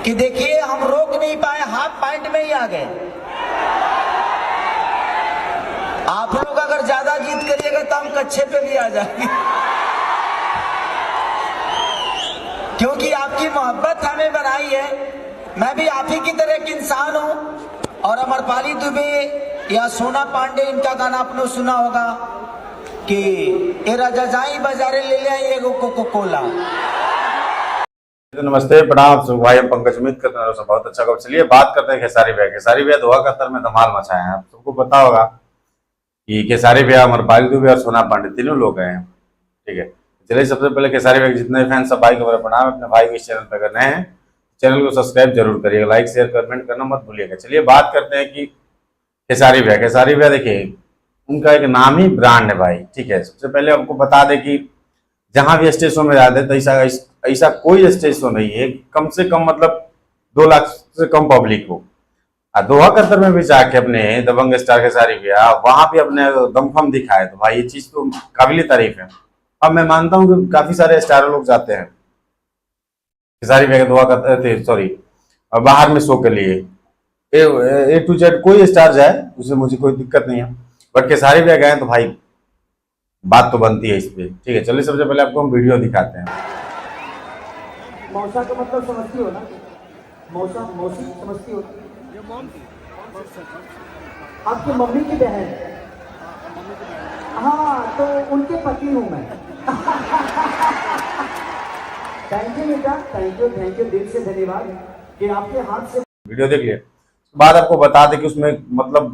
कि देखिए हम रोक नहीं पाए, हाफ पॉइंट में ही आ गए। आप लोग अगर ज्यादा जीत करिएगा तो हम कच्चे पे भी आ जाएंगे, क्योंकि आपकी मोहब्बत हमें बनाई है। मैं भी आप ही की तरह एक इंसान हूं। और अमरपाली दुबे या सोना पांडे, इनका गाना आपने सुना होगा कि ए राजा जाई बाजारे ले ले एगो कोको कोला। नमस्ते, प्रणाम भाई, हम पंकज उम्मीद करते हैं सब बहुत अच्छा कब। चलिए बात करते हैं खेसारी भैया। खेसारी भैया दोहा कतर में धमाल मचाए हैं। आप सबको पता होगा कि खेसारी भैया, अमरपाली दुबे और सोना पांडे तीनों लोग हैं, ठीक है। चलिए सबसे पहले खेसारी भैया जितने फैन सब भाई को मेरा प्रणाम। अपने भाई को इस चैनल पर अगर नए हैं चैनल को सब्सक्राइब जरूर करिएगा, लाइक शेयर कमेंट करना मत भूलिएगा। चलिए बात करते हैं कि खेसारी भैया। खेसारी भैया देखिए, उनका एक नाम ही ब्रांड है भाई, ठीक है। सबसे पहले आपको बता दें कि जहां भी स्टेज शो में जाते हैं तो ऐसा कोई स्टेज शो नहीं है कम से कम मतलब 2 लाख से कम पब्लिक हो। दोहा कतर में भी जाके अपने दबंग स्टार खेसारी भैया वहां भी अपने दमखम दिखाए, तो भाई ये चीज तो काबिल तारीफ है। अब मैं मानता हूँ कि काफी सारे स्टार लोग जाते हैं खेसारी भैया दोहा कतर थे सॉरी बाहर में शो के लिए, ए टू जेड कोई स्टार जाए उससे मुझे कोई दिक्कत नहीं है, बट खेसारी भैया गए तो भाई बात तो बनती है इस पे, ठीक है। चलिए सबसे पहले आपको हम वीडियो दिखाते हैं। मौसा का मतलब समझती हो ना? मौसा मौसी समझती हो? आपकी मम्मी की बहन? हाँ, तो उनके पति हूँ मैं। थैंक यू बेटा, थैंक यू दिल से धन्यवाद कि आपके हाथ से। वीडियो देख लिए बाद आपको बता दें कि उसमें मतलब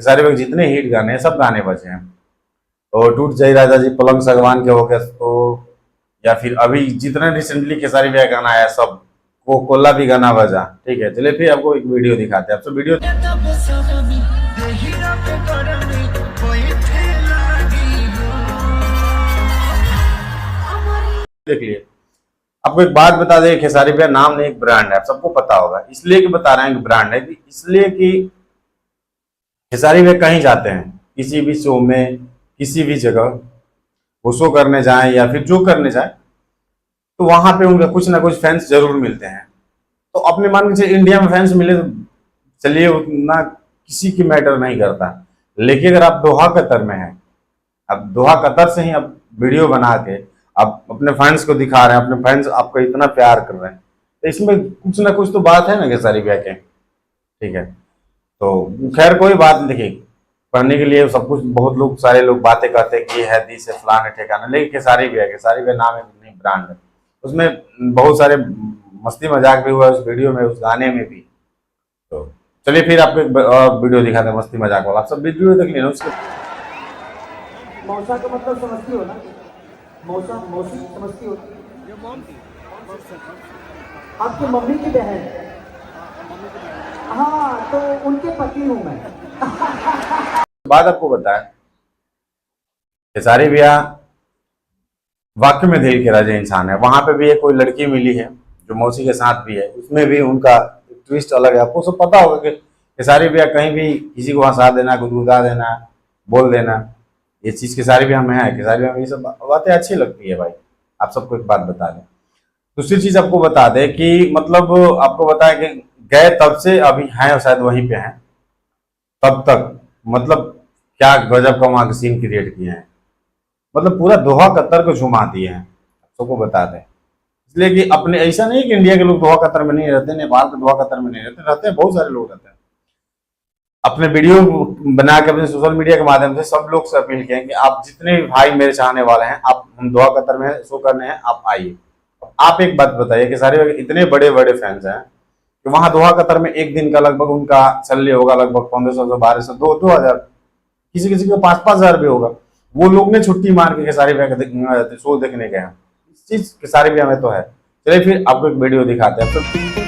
खेसारी भैया जितने हिट गाने हैं सब गाने बचे हैं। तो टूट जाई राजा जी, पलंग सगवान के हो गया, तो या फिर अभी जितने रिसेंटली खेसारी भैया गाना आया सब वो कोला भी गाना बजा, ठीक है। चलिए फिर आपको एक वीडियो दिखाते हैं। आपसे वीडियो देख लिए। आपको एक बात बता दें, खेसारी भैया नाम नहीं एक ब्रांड है, आप सबको पता होगा। इसलिए कि बता रहे हैं कि ब्रांड है, इसलिए कि खेसारी भैया कहीं जाते हैं किसी भी शो में, किसी भी जगह वो शो करने जाएं या फिर जो करने जाए, तो वहां पे उनका कुछ ना कुछ फैंस जरूर मिलते हैं। तो अपने मान के इंडिया में फैंस मिले तो चलिए उतना किसी की मैटर नहीं करता, लेकिन अगर आप दोहा कतर में हैं, अब दोहा कतर से ही आप वीडियो बना के आप अपने फैंस को दिखा रहे हैं, अपने फैंस आपको इतना प्यार कर रहे हैं, तो इसमें कुछ ना कुछ तो बात है ना खेसारी भैया के, ठीक है। तो खैर कोई बात नहीं। देखिए पढ़ने के लिए सब कुछ बहुत लोग सारे लोग बातें करते हैं कि ये है दी से फलाने ठिकाना, लेकिन खेसारी भैया नाम है नहीं ब्रांड है। उसमें बहुत सारे मस्ती मजाक भी हुआ उस वीडियो में, उस गाने में भी। तो चलिए फिर आपको एक वीडियो दिखाते हैं मस्ती मजाक वाला, आप सब वीडियो देख लेना। उसके मौसा का मतलब समझती हो ना? मौसा मौसी समझती हो? आपकी मम्मी की बहन? हाँ, तो उनके पति हूँ मैं। बाद आपको बताया खेसारी भैया वाकई में दिल के राजा इंसान है। वहां पे भी एक कोई लड़की मिली है जो मौसी के साथ भी है, उसमें भी उनका ट्विस्ट अलग है। आपको सब पता होगा कि खेसारी भैया कहीं भी किसी को हंसा देना, गुदगुदा देना, बोल देना, ये चीज खेसारी भैया में है। खेसारी भैया में ये सब बातें अच्छी लगती है भाई। आप सबको एक बात बता दें। दूसरी चीज आपको बता दें कि मतलब आपको बताया कि गए तब से अभी हैं शायद वहीं पे हैं, तब तक मतलब क्या गजब का वहां के सीन क्रिएट किए हैं, मतलब पूरा दोहा कतर को झुमा दिए हैं, सबको बता दें। इसलिए कि अपने ऐसा नहीं कि इंडिया के लोग दोहा कतर में नहीं रहते, नेपाल के दोहा कतर में नहीं रहते हैं, बहुत सारे लोग रहते हैं। अपने वीडियो बना के अपने सोशल मीडिया के माध्यम से सब लोग से अपील किए कि आप जितने भी भाई मेरे चाहने वाले हैं, आप हम दोहा कतर में शो करने हैं, आप आइए। आप एक बात बताइए कि सारे इतने बड़े बड़े फैंस हैं कि वहां दोहा कतर में एक दिन का लगभग उनका चल होगा लगभग 1500 से 1200 2000, किसी किसी को 5,000 भी होगा। वो लोग ने छुट्टी मार के खेसारी भैया शो देखने गए हैं। इस चीज खेसारी भैया में तो है। चलिए फिर आपको एक वीडियो दिखाते हैं।